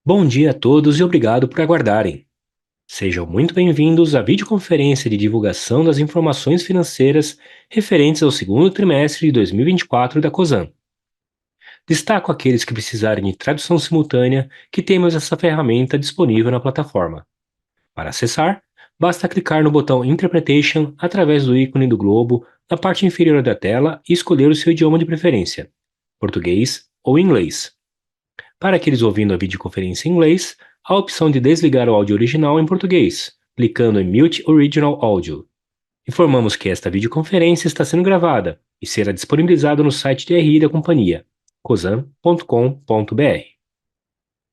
Bom dia a todos e obrigado por aguardarem. Sejam muito bem-vindos à videoconferência de divulgação das informações financeiras referentes ao segundo trimestre de 2024 da COSAN. Destaco aqueles que precisarem de tradução simultânea, que temos essa ferramenta disponível na plataforma. Para acessar, basta clicar no botão Interpretation através do ícone do globo na parte inferior da tela e escolher o seu idioma de preferência, português ou inglês. Para aqueles ouvindo a videoconferência em inglês, há a opção de desligar o áudio original em português, clicando em Mute Original Audio. Informamos que esta videoconferência está sendo gravada e será disponibilizada no site de RI da companhia, cosan.com.br.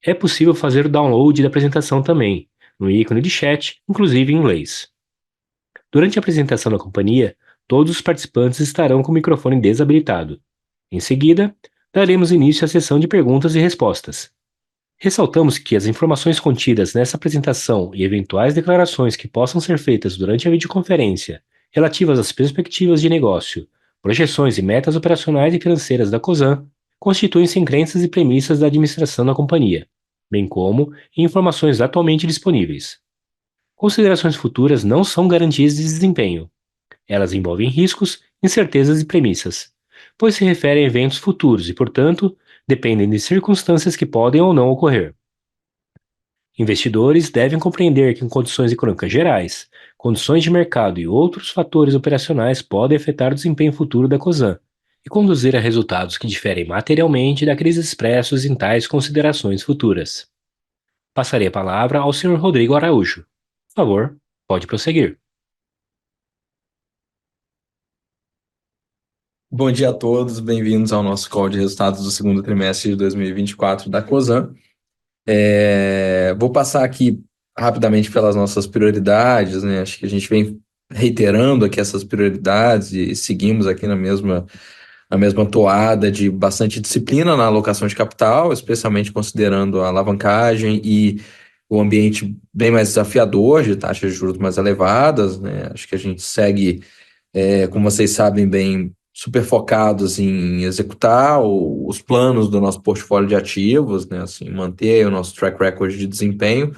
É possível fazer o download da apresentação também, no ícone de chat, inclusive em inglês. Durante a apresentação da companhia, todos os participantes estarão com o microfone desabilitado. Em seguida, daremos início à sessão de perguntas e respostas. Ressaltamos que as informações contidas nessa apresentação e eventuais declarações que possam ser feitas durante a videoconferência relativas às perspectivas de negócio, projeções e metas operacionais e financeiras da COSAN constituem-se em crenças e premissas da administração da companhia, bem como em informações atualmente disponíveis. Considerações futuras não são garantias de desempenho. Elas envolvem riscos, incertezas e premissas, pois se referem a eventos futuros e, portanto, dependem de circunstâncias que podem ou não ocorrer. Investidores devem compreender que, em condições econômicas gerais, condições de mercado e outros fatores operacionais podem afetar o desempenho futuro da COSAN e conduzir a resultados que diferem materialmente daqueles expressos em tais considerações futuras. Passarei a palavra ao Sr. Rodrigo Araújo. Por favor, pode prosseguir. Bom dia a todos, bem-vindos ao nosso call de resultados do segundo trimestre de 2024 da COSAN. Vou passar aqui rapidamente pelas nossas prioridades, né? Acho que a gente vem reiterando aqui essas prioridades e seguimos aqui na mesma toada de bastante disciplina na alocação de capital, especialmente considerando a alavancagem e o ambiente bem mais desafiador de taxas de juros mais elevadas, né? Acho que a gente segue como vocês sabem bem, super focados em executar os planos do nosso portfólio de ativos, né? Assim, manter o nosso track record de desempenho,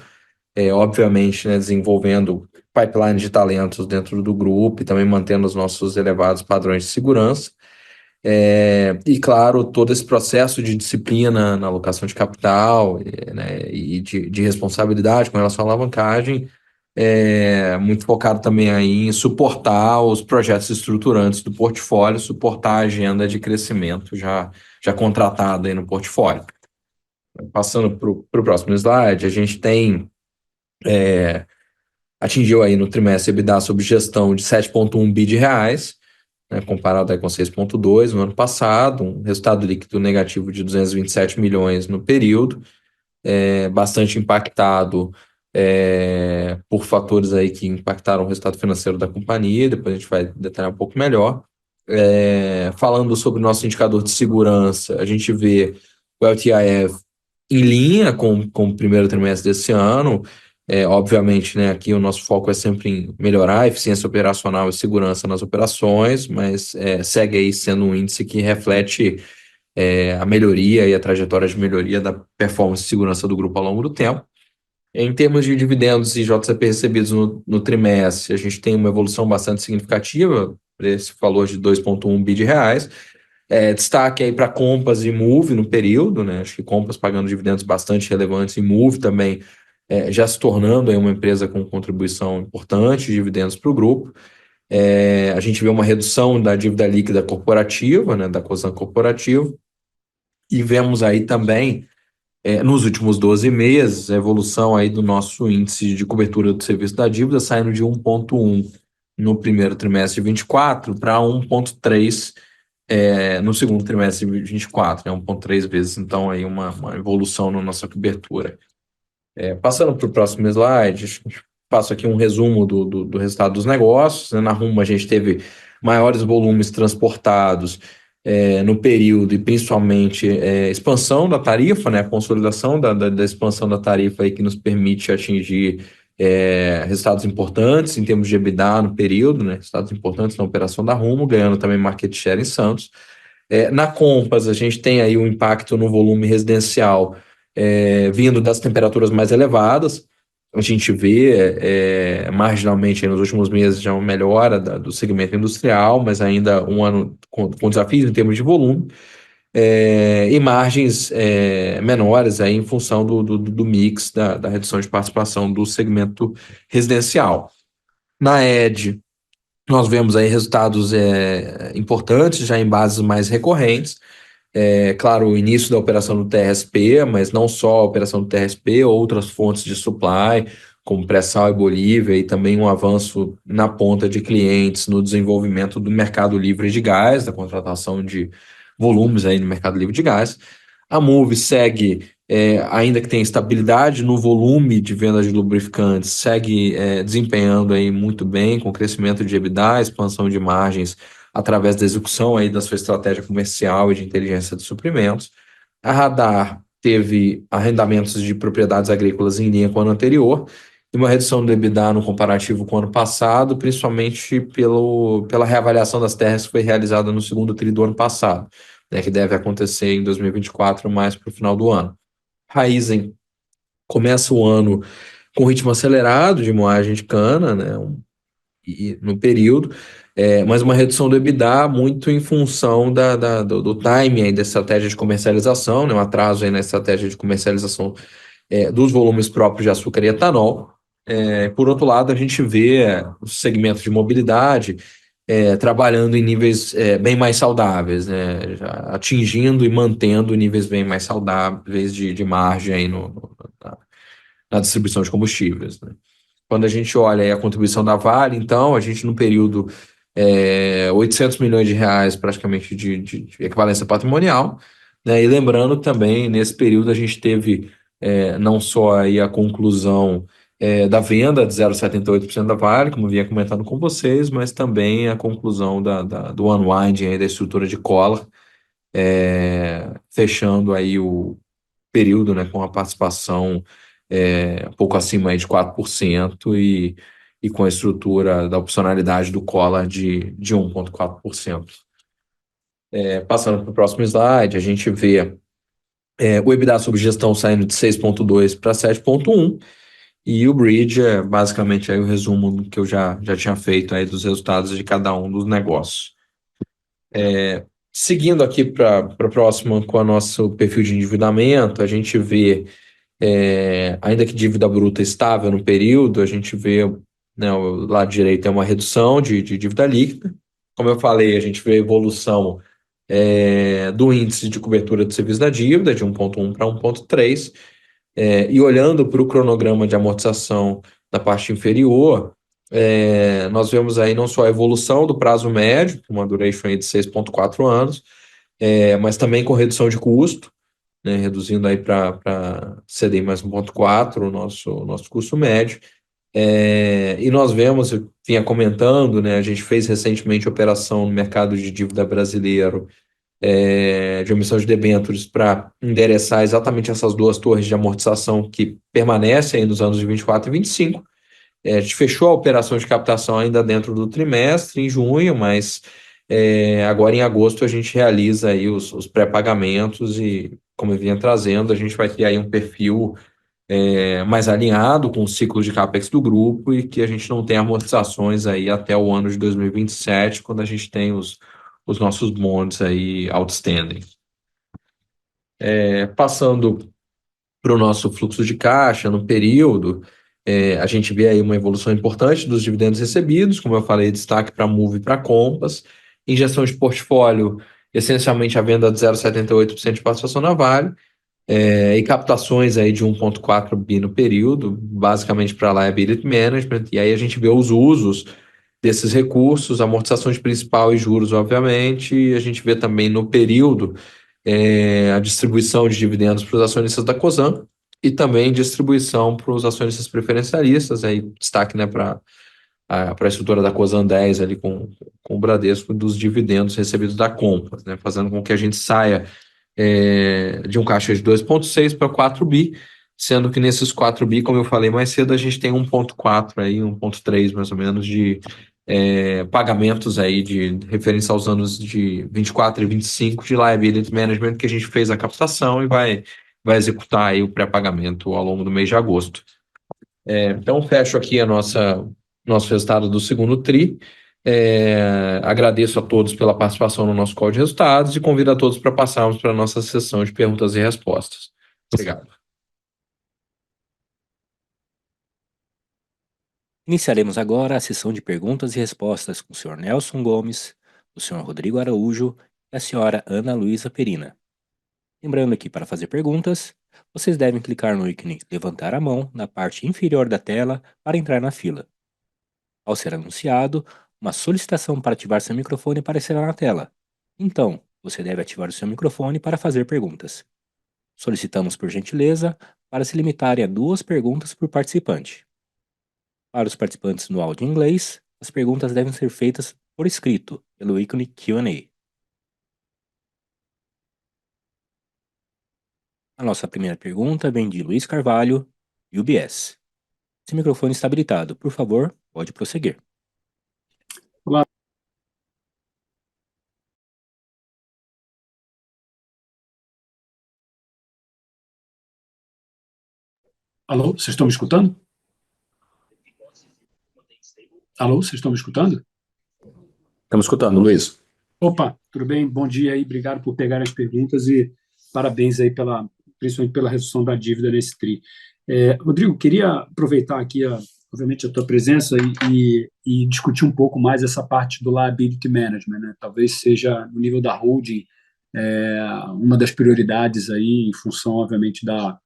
obviamente, né, desenvolvendo pipeline de talentos dentro do grupo e também mantendo os nossos elevados padrões de segurança. E, claro, todo esse processo de disciplina na alocação de capital, né, e de responsabilidade com relação à alavancagem, muito focado também aí em suportar os projetos estruturantes do portfólio, suportar a agenda de crescimento já contratada aí no portfólio. Passando para o próximo slide, a gente atingiu aí no trimestre EBITDA sob gestão de 7,1 bi de reais, né, comparado aí com 6,2 no ano passado, um resultado líquido negativo de 227 milhões no período, bastante impactado por fatores aí que impactaram o resultado financeiro da companhia, depois a gente vai detalhar um pouco melhor. Falando sobre o nosso indicador de segurança, a gente vê o LTIF em linha com o primeiro trimestre desse ano. Obviamente, né, aqui o nosso foco é sempre em melhorar a eficiência operacional e segurança nas operações, mas segue aí sendo um índice que reflete a melhoria e a trajetória de melhoria da performance e segurança do grupo ao longo do tempo. Em termos de dividendos e JCP recebidos no trimestre, a gente tem uma evolução bastante significativa, esse valor de 2,1 bi de reais. Destaque aí para Compass e Moove no período, né? Acho que Compass pagando dividendos bastante relevantes e Moove também já se tornando aí uma empresa com contribuição importante de dividendos para o grupo. A gente vê uma redução da dívida líquida corporativa, né, da COSAN Corporativo, e vemos aí também nos últimos 12 meses, a evolução aí do nosso índice de cobertura do serviço da dívida saindo de 1,1 no primeiro trimestre de 24 para 1,3 no segundo trimestre de 24, né? 1,3 vezes, então aí uma evolução na nossa cobertura. Passando para o próximo slide, faço aqui um resumo do resultado dos negócios, né? Na Rumo a gente teve maiores volumes transportados no período e principalmente expansão da tarifa, né? A consolidação da expansão da tarifa aí que nos permite atingir resultados importantes em termos de EBITDA no período, né? Resultados importantes na operação da Rumo, ganhando também market share em Santos. Na Compass, a gente tem aí um impacto no volume residencial vindo das temperaturas mais elevadas. A gente vê marginalmente nos últimos meses já uma melhora do segmento industrial, mas ainda um ano com desafios em termos de volume, e margens menores aí em função do mix da redução de participação do segmento residencial. Na ED, nós vemos aí resultados importantes já em bases mais recorrentes. Claro, o início da operação do TRSP, mas não só a operação do TRSP, outras fontes de supply, como pré-sal e Bolívia, e também um avanço na ponta de clientes no desenvolvimento do mercado livre de gás, da contratação de volumes aí no mercado livre de gás. A Moove segue, ainda que tenha estabilidade no volume de venda de lubrificantes, segue desempenhando aí muito bem, com crescimento de EBITDA, expansão de margens, através da execução aí da sua estratégia comercial e de inteligência de suprimentos. A Radar teve arrendamentos de propriedades agrícolas em linha com o ano anterior e uma redução do EBITDA no comparativo com o ano passado, principalmente pela reavaliação das terras que foi realizada no segundo tri do ano passado, né, que deve acontecer em 2024, mais para o final do ano. Raízen começa o ano com ritmo acelerado de moagem de cana, né, no período, mas uma redução do EBITDA muito em função do timing aí da estratégia de comercialização, né, um atraso aí na estratégia de comercialização dos volumes próprios de açúcar e etanol. Por outro lado, a gente vê o segmento de mobilidade trabalhando em níveis bem mais saudáveis, né, atingindo e mantendo níveis bem mais saudáveis de margem aí na distribuição de combustíveis, né. Quando a gente olha aí a contribuição da Vale, então, a gente no período 800 milhões de reais praticamente de equivalência patrimonial, né? E lembrando também, nesse período a gente teve não só aí a conclusão da venda de 0,78% da Vale, como eu vinha comentando com vocês, mas também a conclusão do unwinding aí da estrutura de Collar, fechando aí o período, né, com a participação um pouco acima aí de 4% e com a estrutura da opcionalidade do Collar de 1,4%. Passando para o próximo slide, a gente vê o EBITDA sob gestão saindo de 6,2 para 7,1, e o bridge é basicamente aí o resumo do que eu já tinha feito aí dos resultados de cada um dos negócios. Seguindo aqui para a próxima com o nosso perfil de endividamento, a gente vê, ainda que dívida bruta estável no período, a gente vê, né, o lado direito é uma redução de dívida líquida. Como eu falei, a gente vê a evolução do índice de cobertura de serviço da dívida, de 1,1 para 1,3, e olhando para o cronograma de amortização da parte inferior, nós vemos aí não só a evolução do prazo médio, uma duration aí de 6,4 anos, mas também com redução de custo, né, reduzindo aí para CDI mais 1,4 o nosso custo médio. E nós vemos, eu vinha comentando, né, a gente fez recentemente operação no mercado de dívida brasileiro, de emissão de debêntures para endereçar exatamente essas duas torres de amortização que permanecem aí nos anos de 24 e 25. A gente fechou a operação de captação ainda dentro do trimestre, em junho, mas agora em agosto a gente realiza aí os pré-pagamentos e, como eu vinha trazendo, a gente vai ter aí um perfil mais alinhado com o ciclo de CAPEX do grupo e que a gente não tem amortizações aí até o ano de 2027, quando a gente tem os nossos bonds aí outstanding. Passando para o nosso fluxo de caixa no período, a gente vê aí uma evolução importante dos dividendos recebidos, como eu falei, destaque para a Moove e para a Compass, injeção de portfólio, essencialmente a venda de 0,78% de participação na Vale, e captações aí de 1,4 bi no período, basicamente para liability management, e aí a gente vê os usos desses recursos, amortização de principal e juros, obviamente, e a gente vê também no período a distribuição de dividendos para os acionistas da Cosan e também distribuição para os acionistas preferencialistas, aí destaque, né, para a estrutura da Cosan 10 ali com o Bradesco dos dividendos recebidos da Compass, né, fazendo com que a gente saia de um caixa de 2,6 para 4 bi, sendo que nesses 4 bi, como eu falei mais cedo, a gente tem 1,4 aí, 1,3 mais ou menos de pagamentos aí de referência aos anos de 24 e 25 de liability management que a gente fez a captação e vai vai executar aí o pré-pagamento ao longo do mês de agosto. Então, fecho aqui nosso resultado do segundo TRI. Agradeço a todos pela participação no nosso call de resultados e convido a todos para passarmos para a nossa sessão de perguntas e respostas. Obrigado. Iniciaremos agora a sessão de perguntas e respostas com o senhor Nelson Gomes, o senhor Rodrigo Araújo e a senhora Ana Luísa Perina. Lembrando que para fazer perguntas, vocês devem clicar no ícone levantar a mão na parte inferior da tela para entrar na fila. Ao ser anunciado, uma solicitação para ativar seu microfone aparecerá na tela. Então, você deve ativar o seu microfone para fazer perguntas. Solicitamos por gentileza para se limitarem a 2 perguntas por participante. Para os participantes no áudio em inglês, as perguntas devem ser feitas por escrito, pelo ícone Q&A. A nossa primeira pergunta vem de Luiz Carvalho, UBS. Seu microfone está habilitado. Por favor, pode prosseguir. Olá. Alô, vocês estão me escutando? Alô, vocês estão me escutando? Estamos escutando, Luiz. Opa, tudo bem? Bom dia aí, obrigado por pegar as perguntas e parabéns aí principalmente pela redução da dívida nesse TRI. Rodrigo, queria aproveitar aqui, obviamente, a tua presença e discutir um pouco mais essa parte do liability management, né? Talvez seja no nível da holding uma das prioridades aí, em função, obviamente, da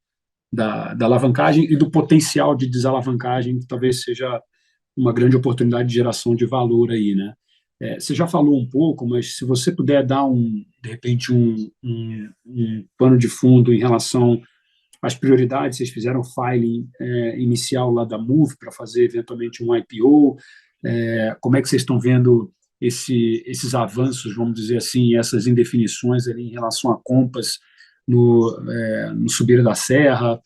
alavancagem e do potencial de desalavancagem, que talvez seja uma grande oportunidade de geração de valor aí, né? Você já falou um pouco, mas se você puder dar de repente, um pano de fundo em relação às prioridades, vocês fizeram filing inicial lá da Move para fazer eventualmente um IPO, como é que vocês estão vendo esses avanços, vamos dizer assim, essas indefinições ali em relação a Compass no Subir da Serra?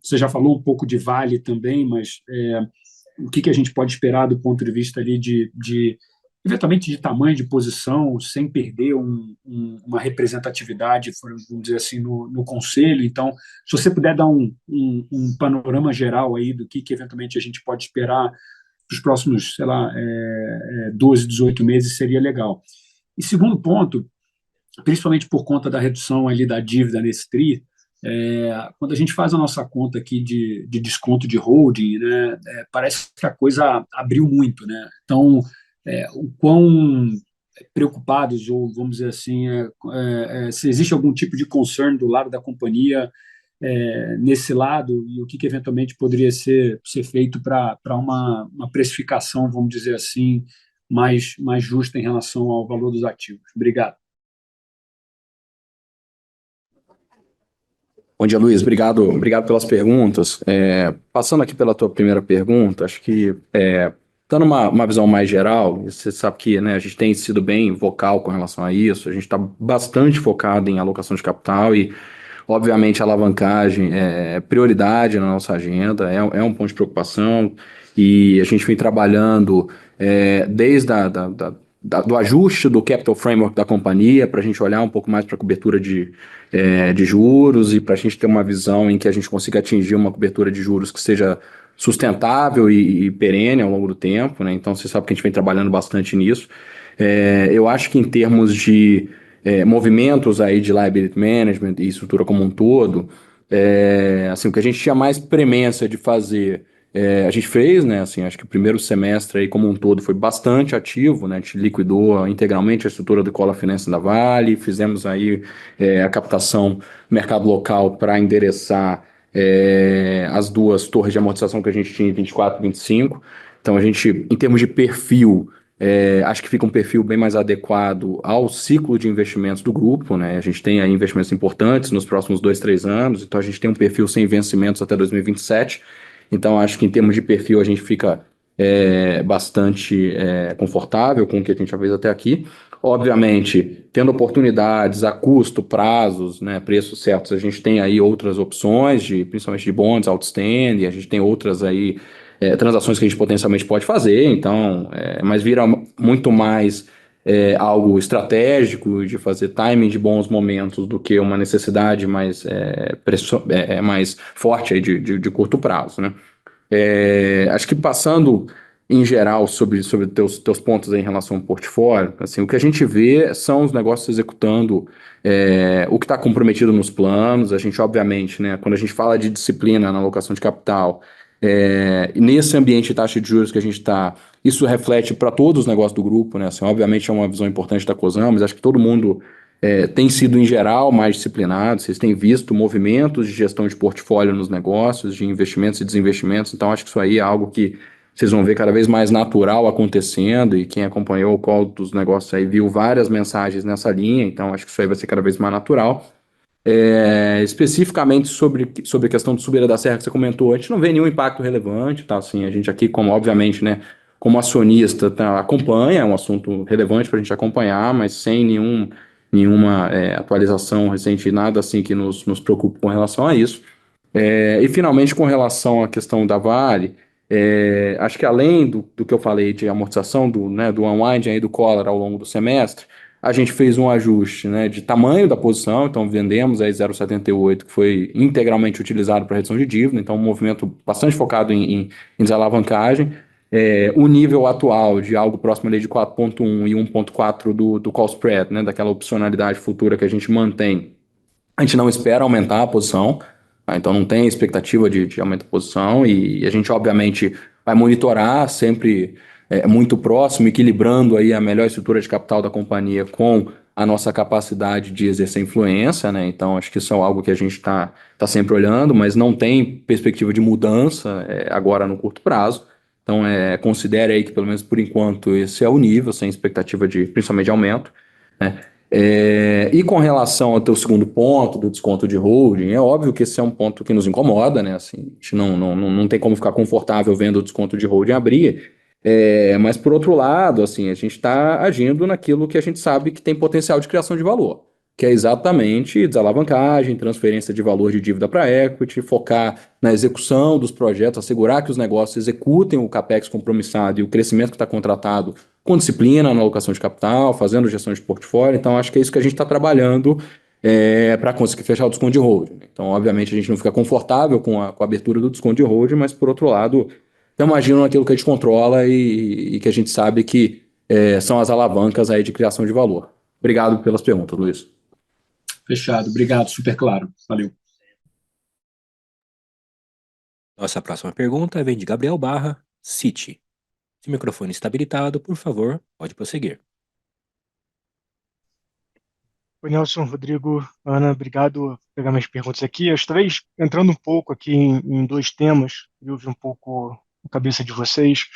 Você já falou um pouco de Vale também, mas o que a gente pode esperar do ponto de vista ali eventualmente de tamanho de posição, sem perder uma representatividade, vamos dizer assim, no conselho. Então, se você puder dar um panorama geral aí do que eventualmente a gente pode esperar para os próximos, sei lá, 12, 18 meses, seria legal. E segundo ponto, principalmente por conta da redução ali da dívida nesse TRI, quando a gente faz a nossa conta aqui de desconto de holding, né, parece que a coisa abriu muito, né? Então, o quão preocupados, ou vamos dizer assim, se existe algum tipo de concern do lado da companhia nesse lado, e o que eventualmente poderia ser feito para uma precificação, vamos dizer assim, mais justa em relação ao valor dos ativos. Obrigado. Bom dia, Luiz. Obrigado pelas perguntas. Passando aqui pela tua primeira pergunta, acho que dando uma visão mais geral, você sabe que, né, a gente tem sido bem vocal com relação a isso, a gente está bastante focado em alocação de capital e, obviamente, a alavancagem é prioridade na nossa agenda, é um ponto de preocupação e a gente vem trabalhando desde do ajuste do capital framework da companhia para a gente olhar um pouco mais para a cobertura de juros e para a gente ter uma visão em que a gente consiga atingir uma cobertura de juros que seja sustentável e perene ao longo do tempo, né? Então, você sabe que a gente vem trabalhando bastante nisso. Eu acho que em termos de movimentos aí de liability management e estrutura como um todo, assim, o que a gente tinha mais premência de fazer, a gente fez, né? Assim, acho que o primeiro semestre aí como um todo foi bastante ativo, né? A gente liquidou integralmente a estrutura do Cola Finance da Vale, fizemos aí a captação no mercado local para endereçar as 2 torres de amortização que a gente tinha em 24 e 25. Então, a gente, em termos de perfil, acho que fica um perfil bem mais adequado ao ciclo de investimentos do grupo, né? A gente tem aí investimentos importantes nos próximos 2, 3 anos, então a gente tem um perfil sem vencimentos até 2027. Então, acho que em termos de perfil a gente fica bastante confortável com o que a gente já fez até aqui. Obviamente, tendo oportunidades a custo, prazos, né, preços certos, a gente tem aí outras opções, principalmente de bonds, outstanding, a gente tem outras aí transações que a gente potencialmente pode fazer, então, mas vira muito mais algo estratégico, de fazer timing de bons momentos, do que uma necessidade mais, mais forte aí de curto prazo, né? Acho que passando em geral sobre teus pontos aí em relação ao portfólio, assim, o que a gente vê são os negócios executando o que está comprometido nos planos. A gente, obviamente, né, quando a gente fala de disciplina na alocação de capital, nesse ambiente de taxa de juros que a gente está, isso reflete para todos os negócios do grupo, né? Assim, obviamente é uma visão importante da Cosan, mas acho que todo mundo tem sido, em geral, mais disciplinado. Vocês têm visto movimentos de gestão de portfólio nos negócios, de investimentos e desinvestimentos, então acho que isso aí é algo que vocês vão ver cada vez mais natural acontecendo, e quem acompanhou o call dos negócios aí viu várias mensagens nessa linha, então acho que isso aí vai ser cada vez mais natural. Especificamente sobre a questão de subida da serra que você comentou, a gente não vê nenhum impacto relevante, tá? Assim, a gente aqui, como obviamente, né, como acionista, tá, acompanha, é um assunto relevante para a gente acompanhar, mas sem nenhuma atualização recente, nada assim que nos preocupe com relação a isso. E finalmente, com relação à questão da Vale, acho que além do que eu falei de amortização, do unwind aí do collar ao longo do semestre, a gente fez um ajuste, né, de tamanho da posição. Então vendemos aí 0,78, que foi integralmente utilizado para redução de dívida, então um movimento bastante focado em desalavancagem. O nível atual de algo próximo ali de 4,1 e 1,4 do call spread, né, daquela opcionalidade futura que a gente mantém, a gente não espera aumentar a posição, tá? Então não tem expectativa de aumento da posição, e a gente obviamente vai monitorar sempre muito próximo, equilibrando aí a melhor estrutura de capital da companhia com a nossa capacidade de exercer influência, né? Então acho que isso é algo que a gente tá sempre olhando, mas não tem perspectiva de mudança agora no curto prazo. Então considere aí que pelo menos por enquanto esse é o nível, sem expectativa principalmente de aumento, né? E com relação ao teu segundo ponto, do desconto de holding, é óbvio que esse é um ponto que nos incomoda, né? Assim, a gente não tem como ficar confortável vendo o desconto de holding abrir. Mas, por outro lado, assim, a gente está agindo naquilo que a gente sabe que tem potencial de criação de valor, que é exatamente desalavancagem, transferência de valor de dívida para equity, focar na execução dos projetos, assegurar que os negócios executem o CAPEX compromissado e o crescimento que está contratado com disciplina na alocação de capital, fazendo gestão de portfólio. Então, acho que é isso que a gente está trabalhando para conseguir fechar o desconto de holding. Então, obviamente, a gente não fica confortável com a abertura do desconto de holding, mas, por outro lado, estamos agindo naquilo que a gente controla e que a gente sabe que são as alavancas aí de criação de valor. Obrigado pelas perguntas, Luiz. Fechado. Obrigado, super claro. Valeu. Nossa próxima pergunta vem de Gabriel Barra, Citi. Se o microfone está habilitado, por favor, pode prosseguir. Oi, Nelson, Rodrigo, Ana, obrigado por pegar minhas perguntas aqui. Eu talvez entrando um pouco aqui em dois temas, eu ouvi um pouco a cabeça de vocês.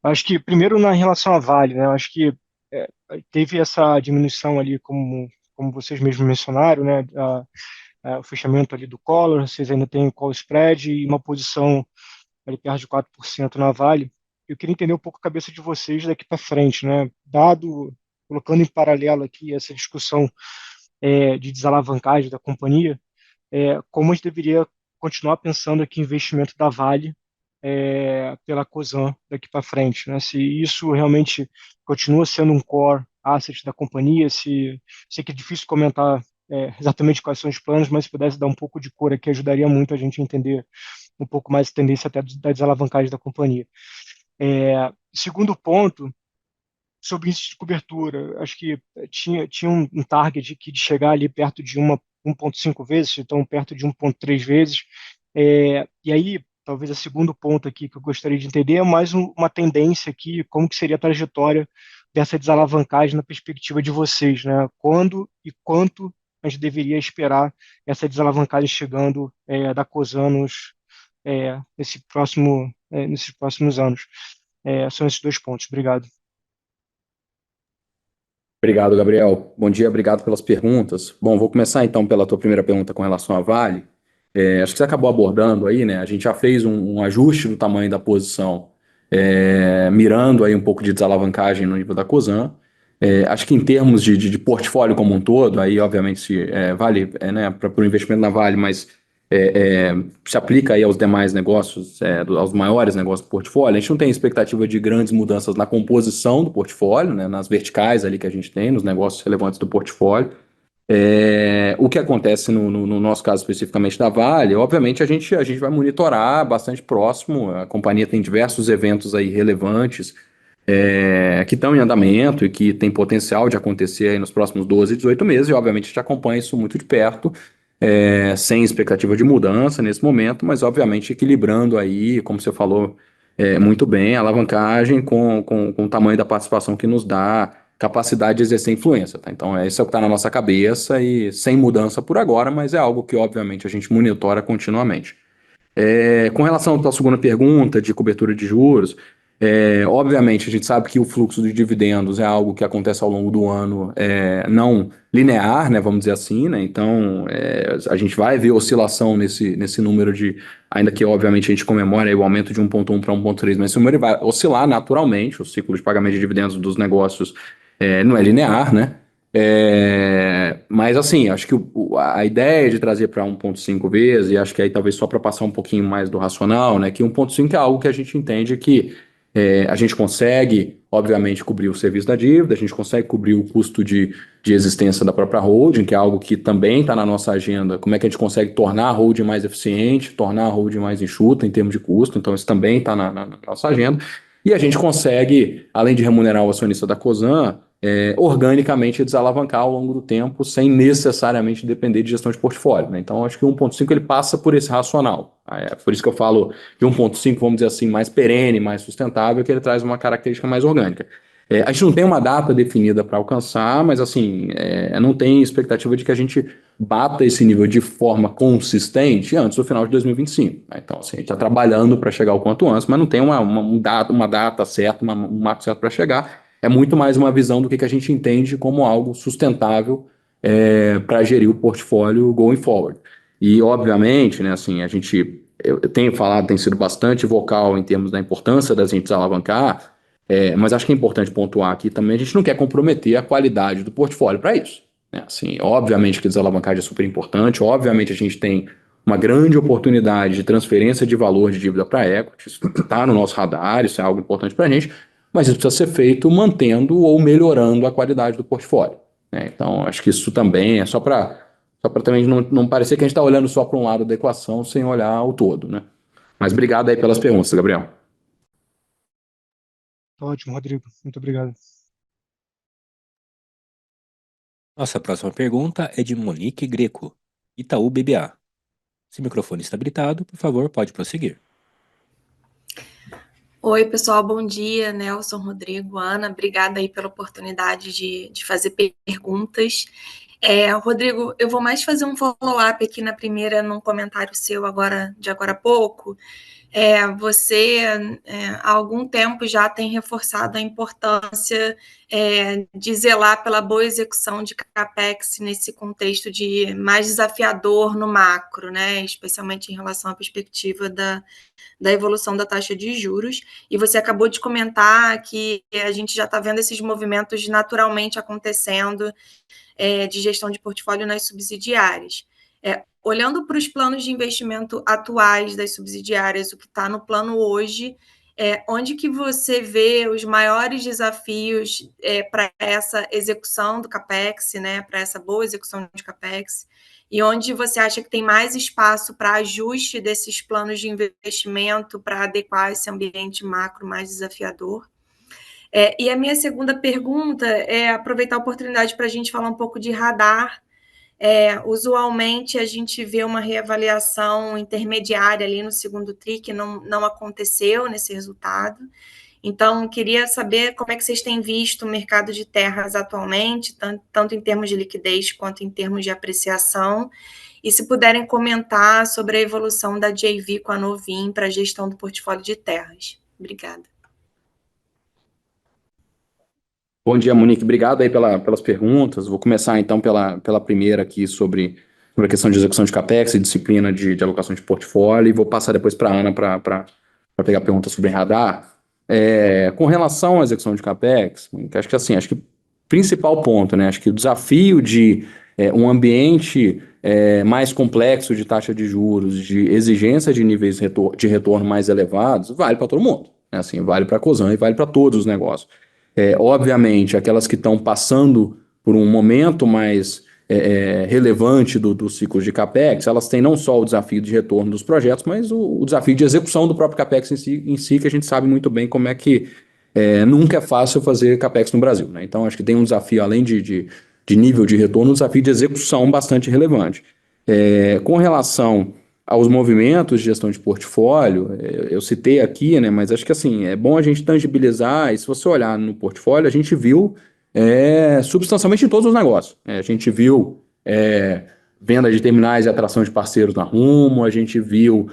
Acho que, primeiro, na relação à Vale, né? Eu acho que é, teve essa diminuição ali, como vocês mesmos mencionaram, né? O fechamento ali do Collor, vocês ainda têm o call spread e uma posição ali perto de 4% na Vale. Eu queria entender um pouco a cabeça de vocês daqui para frente, né? Colocando em paralelo aqui essa discussão de desalavancagem da companhia, como a gente deveria continuar pensando aqui em investimento da Vale pela Cosan daqui para frente, né? Se isso realmente continua sendo um core asset da companhia, sei que é difícil comentar exatamente quais são os planos, mas se pudesse dar um pouco de cor aqui, ajudaria muito a gente a entender um pouco mais a tendência até da desalavancagem da companhia. Segundo ponto, sobre índice de cobertura, acho que tinha um target aqui de chegar ali perto de 1,5 vezes, então perto de 1,3 vezes. E aí, talvez o segundo ponto aqui que eu gostaria de entender é mais uma tendência aqui, como que seria a trajetória dessa desalavancagem na perspectiva de vocês, né? Quando e quanto a gente deveria esperar essa desalavancagem chegando da Cosanos nesses próximos anos. São esses dois pontos. Obrigado. Obrigado, Gabriel. Bom dia, obrigado pelas perguntas. Bom, vou começar então pela tua primeira pergunta com relação à Vale. Acho que você acabou abordando aí, né? A gente já fez um ajuste do tamanho da posição, mirando aí um pouco de desalavancagem no nível da Cosan. Acho que em termos de portfólio como um todo, aí obviamente vale né, para o investimento na Vale, mas se aplica aí aos demais negócios, aos maiores negócios do portfólio. A gente não tem expectativa de grandes mudanças na composição do portfólio, né, nas verticais ali que a gente tem, nos negócios relevantes do portfólio. O que acontece no nosso caso especificamente da Vale, obviamente a gente vai monitorar bastante próximo. A companhia tem diversos eventos aí relevantes que estão em andamento e que tem potencial de acontecer aí nos próximos 12, 18 meses, e obviamente a gente acompanha isso muito de perto, sem expectativa de mudança nesse momento, mas obviamente equilibrando aí, como você falou muito bem, a alavancagem com o tamanho da participação que nos dá capacidade de exercer influência, tá? Então, isso é o que está na nossa cabeça e sem mudança por agora, mas é algo que, obviamente, a gente monitora continuamente. Com relação à tua segunda pergunta de cobertura de juros, obviamente a gente sabe que o fluxo de dividendos é algo que acontece ao longo do ano, não linear, né, vamos dizer assim, né? Então a gente vai ver oscilação nesse número ainda que obviamente a gente comemora aí o aumento de 1,1 para 1,3, mas esse número vai oscilar naturalmente. O ciclo de pagamento de dividendos dos negócios não é linear, né? Mas assim, acho que a ideia de trazer para 1,5 vezes, e acho que aí talvez só para passar um pouquinho mais do racional, né, que 1,5 é algo que a gente entende que a gente consegue, obviamente, cobrir o serviço da dívida, a gente consegue cobrir o custo de existência da própria holding, que é algo que também está na nossa agenda. Como é que a gente consegue tornar a holding mais eficiente, tornar a holding mais enxuta em termos de custo? Então, isso também está na nossa agenda. E a gente consegue, além de remunerar o acionista da Cosan, organicamente desalavancar ao longo do tempo, sem necessariamente depender de gestão de portfólio, né? Então, acho que o 1,5 ele passa por esse racional. Por isso que eu falo de 1,5, vamos dizer assim, mais perene, mais sustentável, que ele traz uma característica mais orgânica. A gente não tem uma data definida para alcançar, mas assim, não tem expectativa de que a gente bata esse nível de forma consistente antes do final de 2025. Né? Então, assim, a gente está trabalhando para chegar o quanto antes, mas não tem uma data certa, um marco certo para chegar. É muito mais uma visão do que a gente entende como algo sustentável para gerir o portfólio going forward. E, obviamente, né, assim, eu tenho falado, tem sido bastante vocal em termos da importância da gente desalavancar, mas acho que é importante pontuar aqui também, a gente não quer comprometer a qualidade do portfólio para isso. Né? Assim, obviamente que a desalavancagem é super importante, obviamente a gente tem uma grande oportunidade de transferência de valor de dívida para equity, isso está no nosso radar, isso é algo importante para a gente, mas isso precisa ser feito mantendo ou melhorando a qualidade do portfólio. Né? Então, acho que isso também é só para também não parecer que a gente está olhando só para um lado da equação sem olhar o todo. Né? Mas obrigado aí pelas perguntas, Gabriel. Tá ótimo, Rodrigo. Muito obrigado. Nossa próxima pergunta é de Monique Greco, Itaú BBA. Se o microfone está habilitado, por favor, pode prosseguir. Oi, pessoal, bom dia, Nelson, Rodrigo, Ana, obrigada aí pela oportunidade de fazer perguntas. Rodrigo, eu vou mais fazer um follow-up aqui na primeira, num comentário seu de agora a pouco. Você, há algum tempo já tem reforçado a importância de zelar pela boa execução de CAPEX nesse contexto de mais desafiador no macro, né? Especialmente em relação à perspectiva da evolução da taxa de juros, e você acabou de comentar que a gente já está vendo esses movimentos naturalmente acontecendo de gestão de portfólio nas subsidiárias. Olhando para os planos de investimento atuais das subsidiárias, o que está no plano hoje, onde que você vê os maiores desafios para essa execução do CAPEX, né, para essa boa execução de CAPEX, e onde você acha que tem mais espaço para ajuste desses planos de investimento para adequar esse ambiente macro mais desafiador? E a minha segunda pergunta é aproveitar a oportunidade para a gente falar um pouco de radar. Usualmente a gente vê uma reavaliação intermediária ali no segundo TRI, que não aconteceu nesse resultado. Então, queria saber como é que vocês têm visto o mercado de terras atualmente, tanto em termos de liquidez quanto em termos de apreciação, e se puderem comentar sobre a evolução da JV com a Novim para a gestão do portfólio de terras. Obrigada. Bom dia, Monique. Obrigado aí pelas perguntas. Vou começar então pela primeira aqui sobre a questão de execução de CAPEX e disciplina de alocação de portfólio, e vou passar depois para a Ana para pegar perguntas sobre radar. Com relação à execução de CAPEX, acho que o principal ponto, né? Acho que o desafio de um ambiente mais complexo de taxa de juros, de exigência de níveis de retorno mais elevados, vale para todo mundo. Né? Assim, vale para a Cosan e vale para todos os negócios. Obviamente, aquelas que estão passando por um momento mais relevante do ciclo de CAPEX, elas têm não só o desafio de retorno dos projetos, mas o desafio de execução do próprio CAPEX em si, que a gente sabe muito bem como é que nunca é fácil fazer CAPEX no Brasil. Né? Então, acho que tem um desafio, além de nível de retorno, um desafio de execução bastante relevante. Com relação aos movimentos de gestão de portfólio, eu citei aqui, né, mas acho que assim, é bom a gente tangibilizar, e se você olhar no portfólio, a gente viu substancialmente em todos os negócios. A gente viu venda de terminais e atração de parceiros na Rumo, a gente viu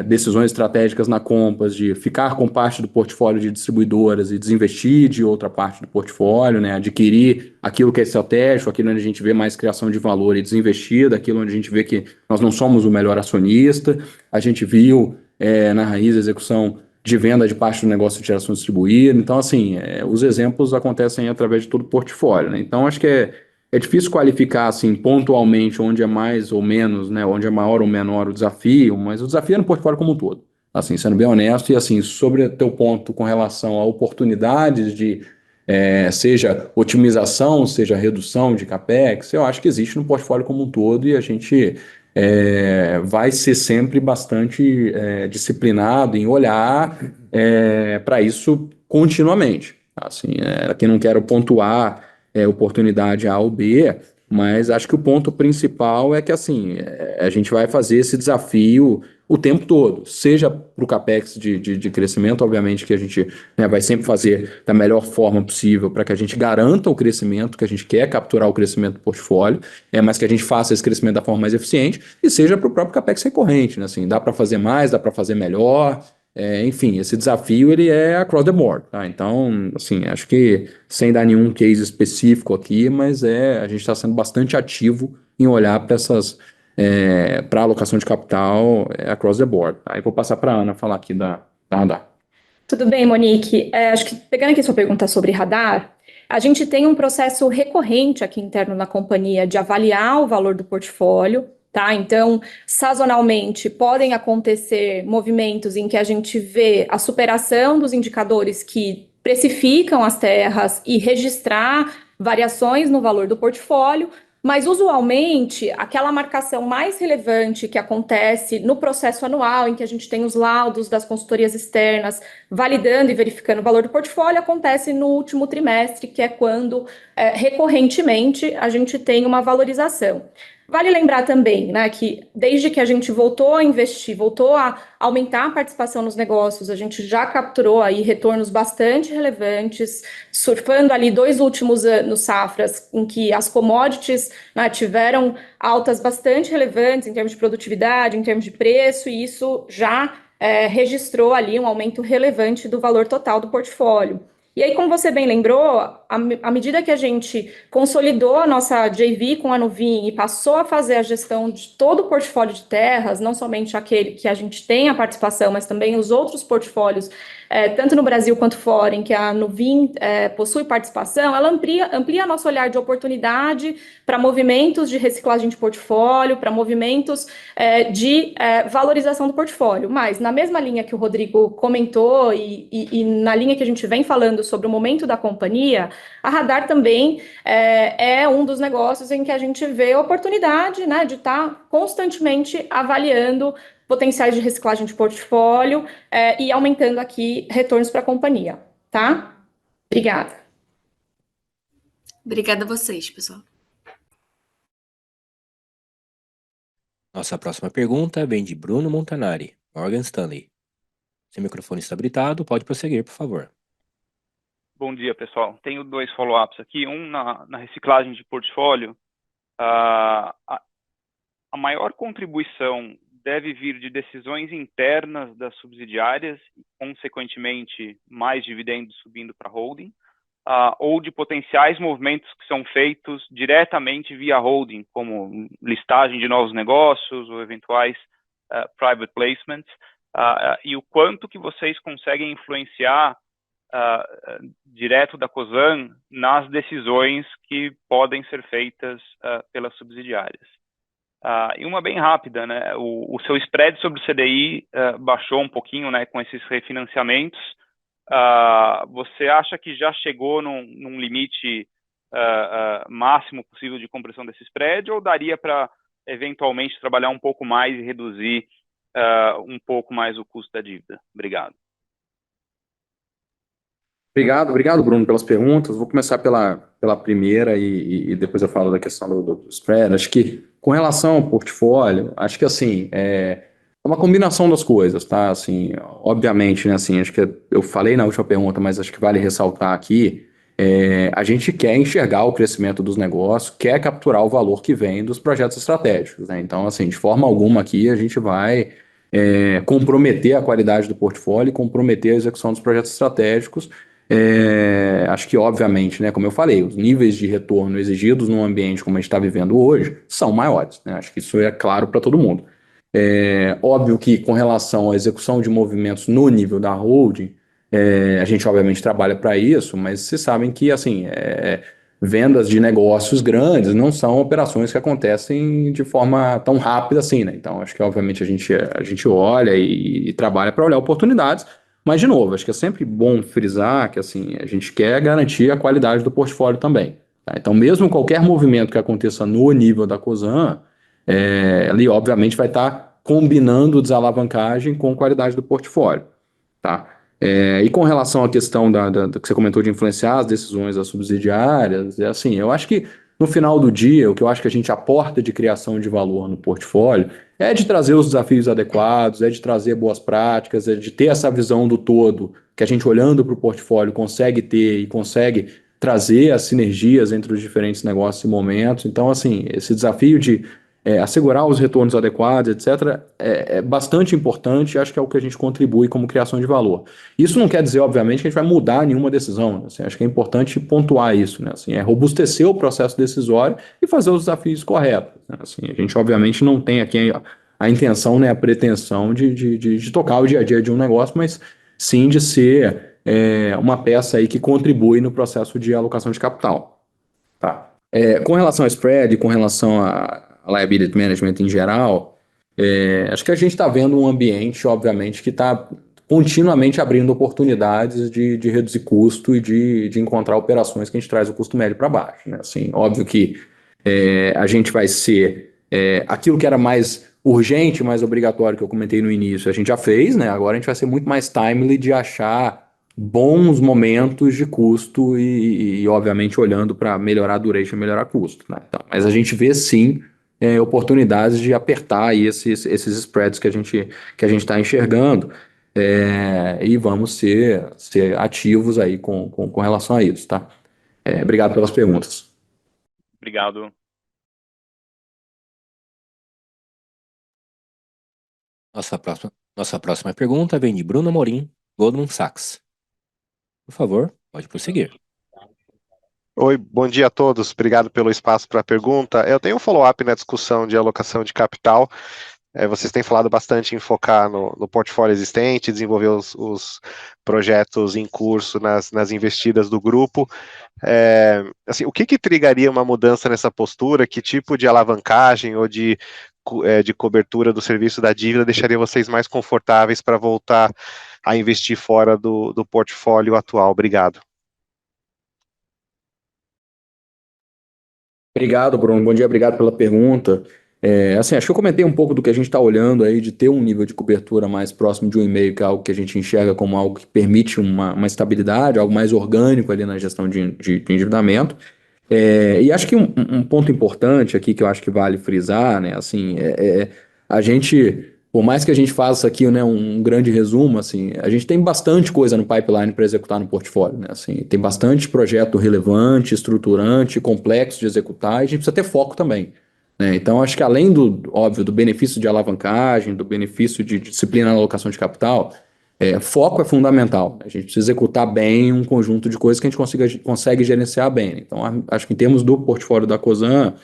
decisões estratégicas na Compass de ficar com parte do portfólio de distribuidoras e desinvestir de outra parte do portfólio, né? Adquirir aquilo que é estratégico, aquilo onde a gente vê mais criação de valor e desinvestir daquilo onde a gente vê que nós não somos o melhor acionista. A gente viu na Raiz a execução de venda de parte do negócio de geração distribuída. Então, assim, os exemplos acontecem através de todo o portfólio, né? Então, acho que é difícil qualificar assim pontualmente onde é mais ou menos, né, onde é maior ou menor o desafio, mas o desafio é no portfólio como um todo. Assim, sendo bem honesto, e assim, sobre teu ponto com relação a oportunidades de seja otimização, seja redução de CAPEX, eu acho que existe no portfólio como um todo e a gente vai ser sempre bastante disciplinado em olhar para isso continuamente. Assim, aqui não quero pontuar oportunidade A ou B, mas acho que o ponto principal é que assim, a gente vai fazer esse desafio o tempo todo, seja para o CAPEX de crescimento, obviamente que a gente vai sempre fazer da melhor forma possível para que a gente garanta o crescimento, que a gente quer capturar o crescimento do portfólio, mas que a gente faça esse crescimento da forma mais eficiente, e seja para o próprio CAPEX recorrente, né? Assim, dá para fazer mais, dá para fazer melhor, enfim, esse desafio ele é across the board, tá? Então, assim, acho que sem dar nenhum case específico aqui, mas a gente está sendo bastante ativo em olhar para essas para alocação de capital across the board. Aí vou passar para a Ana falar aqui da Radar. Tudo bem, Monique. Acho que pegando aqui sua pergunta sobre radar, a gente tem um processo recorrente aqui interno na companhia de avaliar o valor do portfólio, tá? Então, sazonalmente, podem acontecer movimentos em que a gente vê a superação dos indicadores que precificam as terras e registrar variações no valor do portfólio, mas usualmente aquela marcação mais relevante que acontece no processo anual, em que a gente tem os laudos das consultorias externas validando e verificando o valor do portfólio, acontece no último trimestre, que é quando recorrentemente a gente tem uma valorização. Vale lembrar também, né, que desde que a gente voltou a investir, voltou a aumentar a participação nos negócios, a gente já capturou aí retornos bastante relevantes, surfando ali 2 últimos anos safras em que as commodities, né, tiveram altas bastante relevantes em termos de produtividade, em termos de preço, e isso já registrou ali um aumento relevante do valor total do portfólio. E aí, como você bem lembrou, à medida que a gente consolidou a nossa JV com a Nuvin e passou a fazer a gestão de todo o portfólio de terras, não somente aquele que a gente tem a participação, mas também os outros portfólios, tanto no Brasil quanto fora, em que a Nuvin possui participação, ela amplia nosso olhar de oportunidade para movimentos de reciclagem de portfólio, para movimentos de valorização do portfólio. Mas, na mesma linha que o Rodrigo comentou e na linha que a gente vem falando sobre o momento da companhia, a Radar também é um dos negócios em que a gente vê oportunidade, né, de estar constantemente avaliando potenciais de reciclagem de portfólio e aumentando aqui retornos para a companhia, tá? Obrigada. Obrigada a vocês, pessoal. Nossa próxima pergunta vem de Bruno Montanari, Morgan Stanley. Seu microfone está habilitado, pode prosseguir, por favor. Bom dia, pessoal. Tenho 2 follow-ups aqui. Um na reciclagem de portfólio. A maior contribuição deve vir de decisões internas das subsidiárias, e, consequentemente, mais dividendos subindo para a holding, ou de potenciais movimentos que são feitos diretamente via holding, como listagem de novos negócios ou eventuais private placements, e o quanto que vocês conseguem influenciar direto da Cosan nas decisões que podem ser feitas pelas subsidiárias. E uma bem rápida, né? O seu spread sobre o CDI baixou um pouquinho, né, com esses refinanciamentos. Você acha que já chegou num limite máximo possível de compressão desse spread, ou daria para eventualmente trabalhar um pouco mais e reduzir um pouco mais o custo da dívida? Obrigado. Obrigado, Bruno, pelas perguntas. Vou começar pela primeira e depois eu falo da questão do spread. Acho que, com relação ao portfólio, acho que, assim, é uma combinação das coisas, tá? Assim, obviamente, né, assim, acho que eu falei na última pergunta, mas acho que vale ressaltar aqui, a gente quer enxergar o crescimento dos negócios, quer capturar o valor que vem dos projetos estratégicos, né? Então, assim, de forma alguma aqui, a gente vai comprometer a qualidade do portfólio, comprometer a execução dos projetos estratégicos. Acho que, obviamente, né, como eu falei, os níveis de retorno exigidos num ambiente como a gente está vivendo hoje são maiores, né? Acho que isso é claro para todo mundo. Óbvio que, com relação à execução de movimentos no nível da holding, a gente obviamente trabalha para isso, mas vocês sabem que, assim, vendas de negócios grandes não são operações que acontecem de forma tão rápida assim, né? Então, acho que, obviamente, a gente olha e trabalha para olhar oportunidades. Mas, de novo, acho que é sempre bom frisar que, assim, a gente quer garantir a qualidade do portfólio também, tá? Então, mesmo qualquer movimento que aconteça no nível da Cosan, ali, obviamente, vai estar combinando desalavancagem com qualidade do portfólio, tá? E com relação à questão do que você comentou de influenciar as decisões das subsidiárias, assim, eu acho que, no final do dia, o que eu acho que a gente aporta de criação de valor no portfólio é de trazer os desafios adequados, é de trazer boas práticas, é de ter essa visão do todo, que a gente, olhando para o portfólio, consegue ter e consegue trazer as sinergias entre os diferentes negócios e momentos. Então, assim, esse desafio de assegurar os retornos adequados, etc., é bastante importante, acho que é o que a gente contribui como criação de valor. Isso não quer dizer, obviamente, que a gente vai mudar nenhuma decisão, né? Assim, acho que é importante pontuar isso, né? Assim, robustecer o processo decisório e fazer os desafios corretos, né? Assim, a gente, obviamente, não tem aqui a intenção, né, a pretensão de tocar o dia a dia de um negócio, mas sim de ser uma peça aí que contribui no processo de alocação de capital. Tá? Com relação ao spread, com relação a liability management em geral, acho que a gente está vendo um ambiente, obviamente, que está continuamente abrindo oportunidades de reduzir custo e de encontrar operações que a gente traz o custo médio para baixo, né? Assim, óbvio que a gente vai ser aquilo que era mais urgente, mais obrigatório, que eu comentei no início, a gente já fez, né? Agora a gente vai ser muito mais timely de achar bons momentos de custo e obviamente, olhando para melhorar a duration e melhorar custo, né? Então, mas a gente vê, sim, oportunidades de apertar aí esses spreads que a gente está enxergando, e vamos ser ativos aí com relação a isso, tá? Obrigado pelas perguntas. Obrigado. Nossa próxima pergunta vem de Bruno Amorim, Goldman Sachs. Por favor, pode prosseguir. Oi, bom dia a todos. Obrigado pelo espaço para a pergunta. Eu tenho um follow-up na discussão de alocação de capital. Vocês têm falado bastante em focar no portfólio existente, desenvolver os projetos em curso nas investidas do grupo. Assim, o que trigaria uma mudança nessa postura? Que tipo de alavancagem ou de cobertura do serviço da dívida deixaria vocês mais confortáveis para voltar a investir fora do portfólio atual? Obrigado. Obrigado, Bruno. Bom dia, obrigado pela pergunta. Assim, acho que eu comentei um pouco do que a gente está olhando aí, de ter um nível de cobertura mais próximo de 1,5, que é algo que a gente enxerga como algo que permite uma estabilidade, algo mais orgânico ali na gestão de endividamento. E acho que um ponto importante aqui que eu acho que vale frisar, né, assim, a gente, por mais que a gente faça aqui, né, um grande resumo, assim, a gente tem bastante coisa no pipeline para executar no portfólio, né, assim, tem bastante projeto relevante, estruturante, complexo de executar, e a gente precisa ter foco também, né? Então, acho que além óbvio, do benefício de alavancagem, do benefício de disciplina na alocação de capital, foco é fundamental. A gente precisa executar bem um conjunto de coisas que a gente consegue gerenciar bem, né? Então, acho que em termos do portfólio da Cosan,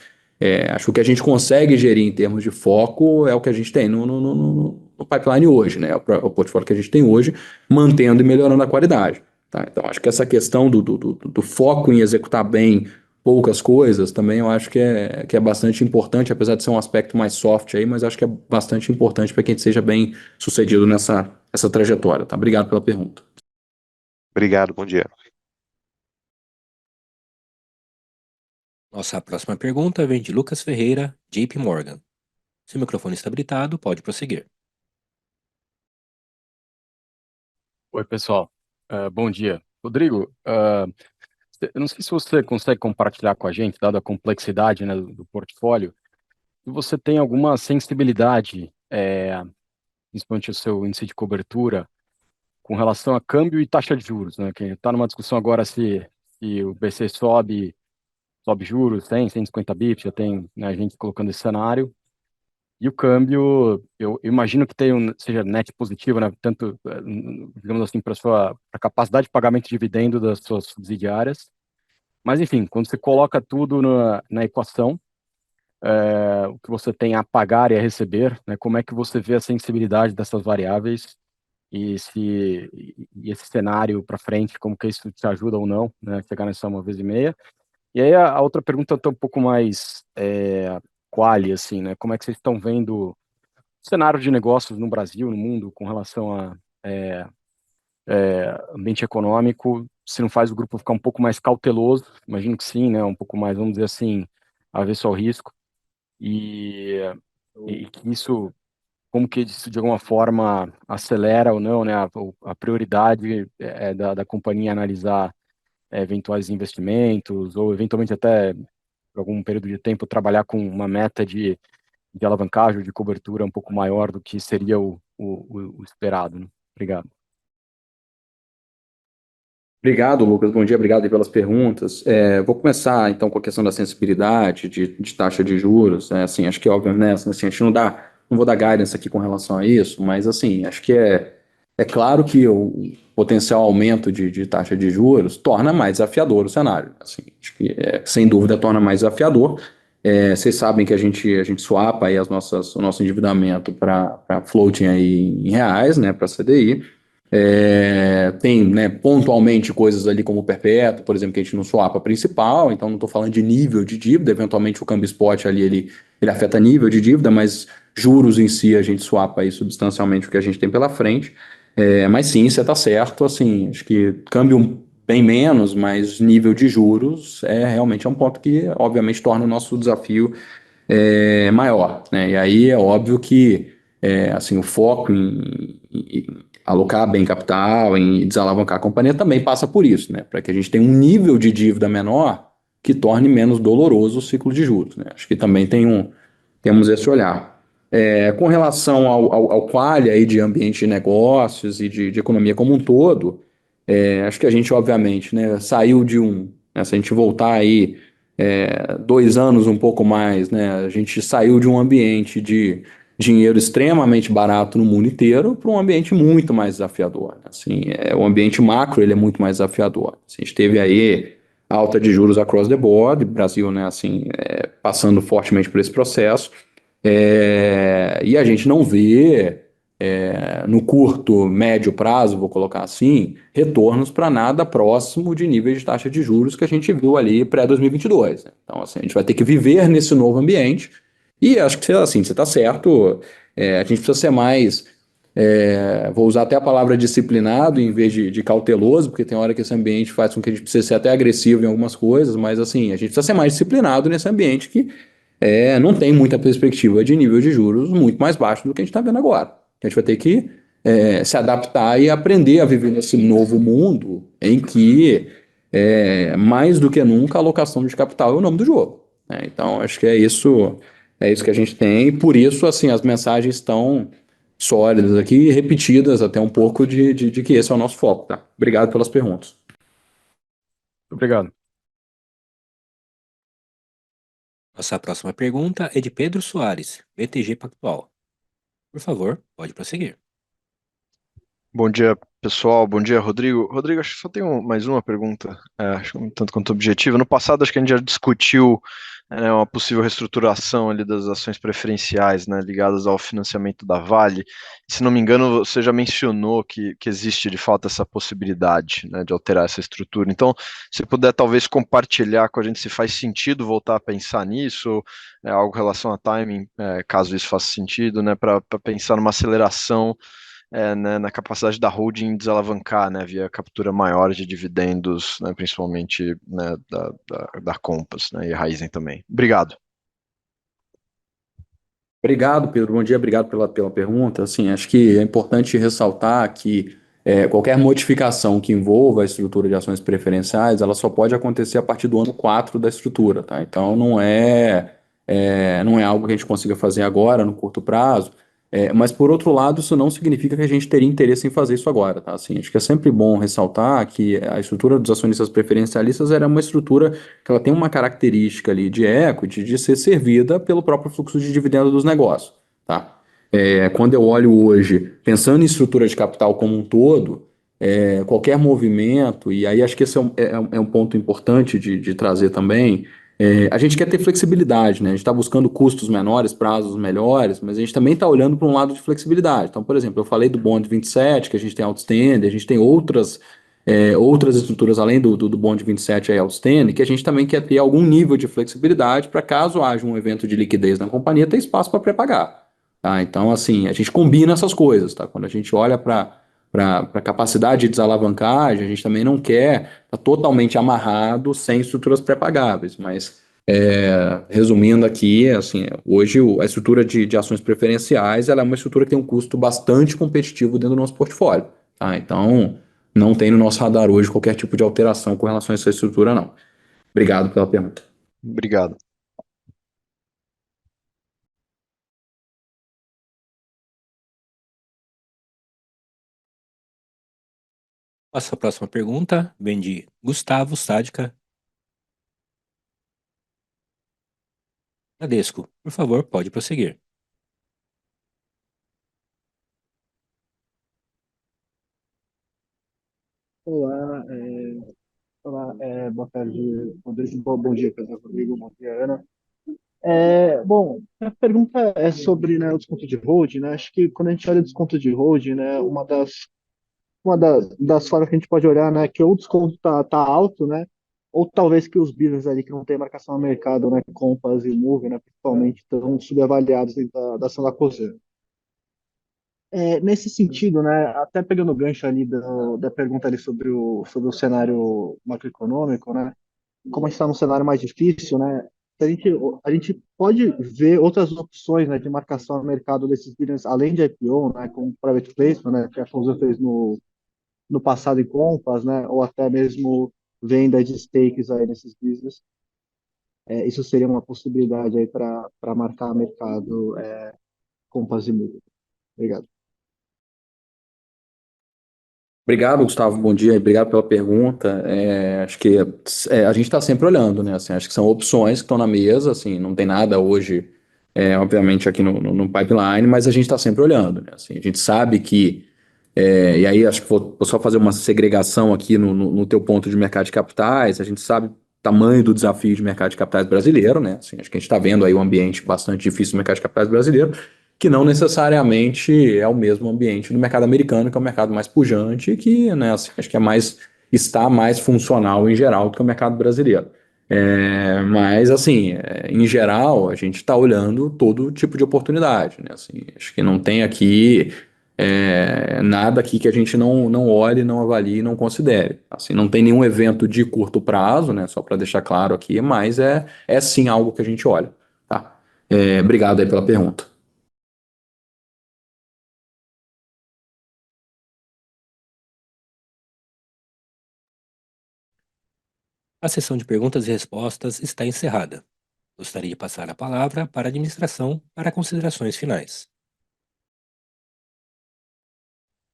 acho que o que a gente consegue gerir em termos de foco é o que a gente tem no pipeline hoje, né? O portfólio que a gente tem hoje, mantendo e melhorando a qualidade, Tá? Então, acho que essa questão do foco em executar bem poucas coisas também eu acho que é bastante importante, apesar de ser um aspecto mais soft aí, mas acho que é bastante importante para que a gente seja bem sucedido essa trajetória. Tá? Obrigado pela pergunta. Obrigado, bom dia. Nossa próxima pergunta vem de Lucas Ferreira, JP Morgan. Seu microfone está habilitado, pode prosseguir. Oi, pessoal. Bom dia. Rodrigo, eu não sei se você consegue compartilhar com a gente, dada a complexidade, né, do portfólio, se você tem alguma sensibilidade, principalmente o seu índice de cobertura, com relação a câmbio e taxa de juros, né? Que está numa discussão agora se o BC sobe juros, 100, 150 bips, já tem, né, a gente colocando esse cenário. E o câmbio, eu imagino que seja net positivo, né? Tanto, digamos assim, para a capacidade de pagamento de dividendo das suas subsidiárias. Mas, enfim, quando você coloca tudo na equação, o que você tem a pagar e a receber, né? Como é que você vê a sensibilidade dessas variáveis e esse cenário para frente, como que isso te ajuda ou não, né? Chegar nessa 1,5 vezes. E aí a outra pergunta está um pouco mais quali, assim, né? Como é que vocês estão vendo o cenário de negócios no Brasil, no mundo, com relação a ambiente econômico? Se não faz o grupo ficar um pouco mais cauteloso? Imagino que sim, né? Um pouco mais, vamos dizer assim, avesso ao risco. E que isso, como que isso de alguma forma acelera ou não, né? A prioridade da companhia analisar eventuais investimentos ou eventualmente até por algum período de tempo trabalhar com uma meta de alavancagem, de cobertura um pouco maior do que seria o esperado, né? Obrigado. Obrigado, Lucas. Bom dia, obrigado aí pelas perguntas. Vou começar, então, com a questão da sensibilidade de taxa de juros. Assim, acho que, óbvio, né, assim, a gente não vou dar guidance aqui com relação a isso, mas, assim, acho que é claro que o potencial aumento de taxa de juros torna mais desafiador o cenário. Assim, acho que, sem dúvida, torna mais desafiador. Vocês sabem que a gente swapa aí o nosso endividamento para floating aí em reais, né, para CDI. Tem, né, pontualmente coisas ali como o perpétuo, por exemplo, que a gente não swapa principal, então não estou falando de nível de dívida, eventualmente o câmbio spot ali ele afeta nível de dívida, mas juros em si a gente swapa aí substancialmente o que a gente tem pela frente. Mas sim, você está certo, assim, acho que câmbio bem menos, mas nível de juros realmente é um ponto que obviamente torna o nosso desafio maior, né? E aí é óbvio que assim, o foco em alocar bem capital, em desalavancar a companhia também passa por isso, né? Para que a gente tenha um nível de dívida menor que torne menos doloroso o ciclo de juros, né? Acho que também temos esse olhar. Com relação ao quali aí de ambiente de negócios e de economia como um todo, acho que a gente, obviamente, né, saiu né, se a gente voltar aí 2 anos um pouco mais, né, a gente saiu de um ambiente de dinheiro extremamente barato no mundo inteiro para um ambiente muito mais desafiador. Assim, o ambiente macro ele é muito mais desafiador. Assim, a gente teve aí alta de juros across the board, Brasil, né, assim, passando fortemente por esse processo, e a gente não vê no curto, médio prazo, vou colocar assim, retornos para nada próximo de níveis de taxa de juros que a gente viu ali pré-2022. Né? Então, assim, a gente vai ter que viver nesse novo ambiente e acho que, assim, você está certo, a gente precisa ser mais, vou usar até a palavra disciplinado em vez de cauteloso, porque tem hora que esse ambiente faz com que a gente precise ser até agressivo em algumas coisas, mas, assim, a gente precisa ser mais disciplinado nesse ambiente que não tem muita perspectiva de nível de juros muito mais baixo do que a gente está vendo agora. A gente vai ter que se adaptar e aprender a viver nesse novo mundo em que, mais do que nunca, a alocação de capital é o nome do jogo. Né? Então, acho que é isso que a gente tem. E por isso, assim, as mensagens estão sólidas aqui, repetidas até um pouco de que esse é o nosso foco. Tá? Obrigado pelas perguntas. Obrigado. Nossa próxima pergunta é de Pedro Soares, BTG Pactual. Por favor, pode prosseguir. Bom dia, pessoal. Bom dia, Rodrigo. Rodrigo, acho que só tenho mais uma pergunta, acho que um tanto quanto objetiva. No passado, acho que a gente já discutiu uma possível reestruturação ali das ações preferenciais, né, ligadas ao financiamento da Vale. Se não me engano, você já mencionou que existe de fato essa possibilidade, né, de alterar essa estrutura. Então, se puder talvez compartilhar com a gente se faz sentido voltar a pensar nisso, algo em relação a timing, caso isso faça sentido, né, para pensar numa aceleração né, na capacidade da holding desalavancar, né, via captura maior de dividendos, né, principalmente, né, da Compass, né, e a Raizen também. Obrigado. Obrigado, Pedro. Bom dia, obrigado pela pergunta. Assim, acho que é importante ressaltar que qualquer modificação que envolva a estrutura de ações preferenciais, ela só pode acontecer a partir do ano 4 da estrutura, tá? Então, não é algo que a gente consiga fazer agora, no curto prazo. Mas, por outro lado, isso não significa que a gente teria interesse em fazer isso agora, tá? Assim, acho que é sempre bom ressaltar que a estrutura dos acionistas preferencialistas era uma estrutura que ela tem uma característica ali de equity de ser servida pelo próprio fluxo de dividendo dos negócios, tá? Quando eu olho hoje, pensando em estrutura de capital como um todo, qualquer movimento, e aí acho que esse é um ponto importante de trazer também, a gente quer ter flexibilidade, né? A gente está buscando custos menores, prazos melhores, mas a gente também está olhando para um lado de flexibilidade. Então, por exemplo, eu falei do Bond 27, que a gente tem outstanding, a gente tem outras estruturas além do Bond 27 aí outstanding, que a gente também quer ter algum nível de flexibilidade para caso haja um evento de liquidez na companhia, ter espaço para pré-pagar. Tá? Então, assim, a gente combina essas coisas, tá? Quando a gente olha para a capacidade de desalavancagem, a gente também não quer estar totalmente amarrado sem estruturas pré-pagáveis, mas resumindo aqui, assim, hoje a estrutura de ações preferenciais ela é uma estrutura que tem um custo bastante competitivo dentro do nosso portfólio. Tá? Então, não tem no nosso radar hoje qualquer tipo de alteração com relação a essa estrutura, não. Obrigado pela pergunta. Obrigado. Nossa próxima pergunta vem de Gustavo Sadka. Bradesco, por favor, pode prosseguir. Olá, boa tarde, Rodrigo. Bom dia, Pedro Rodrigo, bom dia, Ana. Bom, a pergunta é sobre, né, o desconto de holding, né? Acho que quando a gente olha o desconto de holding, né, das formas que a gente pode olhar, né, que ou o desconto tá alto, né, ou talvez que os business ali que não tem marcação no mercado, né, Compass e Move, né, principalmente, estão subavaliados dentro da ação da Cosan. Nesse sentido, né, até pegando o gancho ali da pergunta ali sobre o cenário macroeconômico, né, como a gente está num cenário mais difícil, né, a gente pode ver outras opções, né, de marcação no mercado desses business, além de IPO, né, como private placement, né, que a Fusion fez no passado em Compass, né, ou até mesmo venda de stakes aí nesses business. Isso seria uma possibilidade aí para marcar mercado Compass e Mood. Obrigado. Obrigado, Gustavo. Bom dia. Obrigado pela pergunta. Acho que a gente está sempre olhando, né? Assim, acho que são opções que estão na mesa. Assim, não tem nada hoje, obviamente, aqui no pipeline, mas a gente está sempre olhando, né? Assim, a gente sabe que e aí acho que vou só fazer uma segregação aqui no teu ponto de mercado de capitais. A gente sabe o tamanho do desafio de mercado de capitais brasileiro, né? Assim, acho que a gente está vendo aí um ambiente bastante difícil no mercado de capitais brasileiro, que não necessariamente é o mesmo ambiente do mercado americano, que é o mercado mais pujante e que, né, assim, acho que está mais funcional em geral do que o mercado brasileiro. Mas, assim, em geral, a gente está olhando todo tipo de oportunidade, né? Assim, acho que não tem aqui nada aqui que a gente não olhe, não avalie, não considere. Assim, não tem nenhum evento de curto prazo, né? Só para deixar claro aqui, mas é sim algo que a gente olha, tá? Obrigado aí pela pergunta. A sessão de perguntas e respostas está encerrada. Gostaria de passar a palavra para a administração para considerações finais.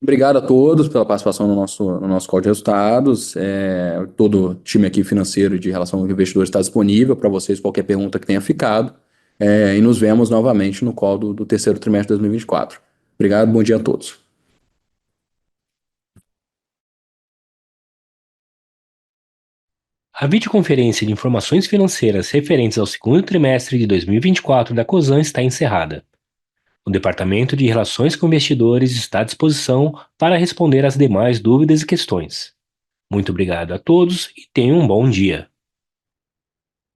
Obrigado a todos pela participação no nosso call de resultados. Todo o time aqui financeiro de relação aos investidores está disponível para vocês, qualquer pergunta que tenha ficado. E nos vemos novamente no call do terceiro trimestre de 2024. Obrigado, bom dia a todos. A videoconferência de informações financeiras referentes ao segundo trimestre de 2024 da Cosan está encerrada. O Departamento de Relações com Investidores está à disposição para responder às demais dúvidas e questões. Muito obrigado a todos e tenham um bom dia.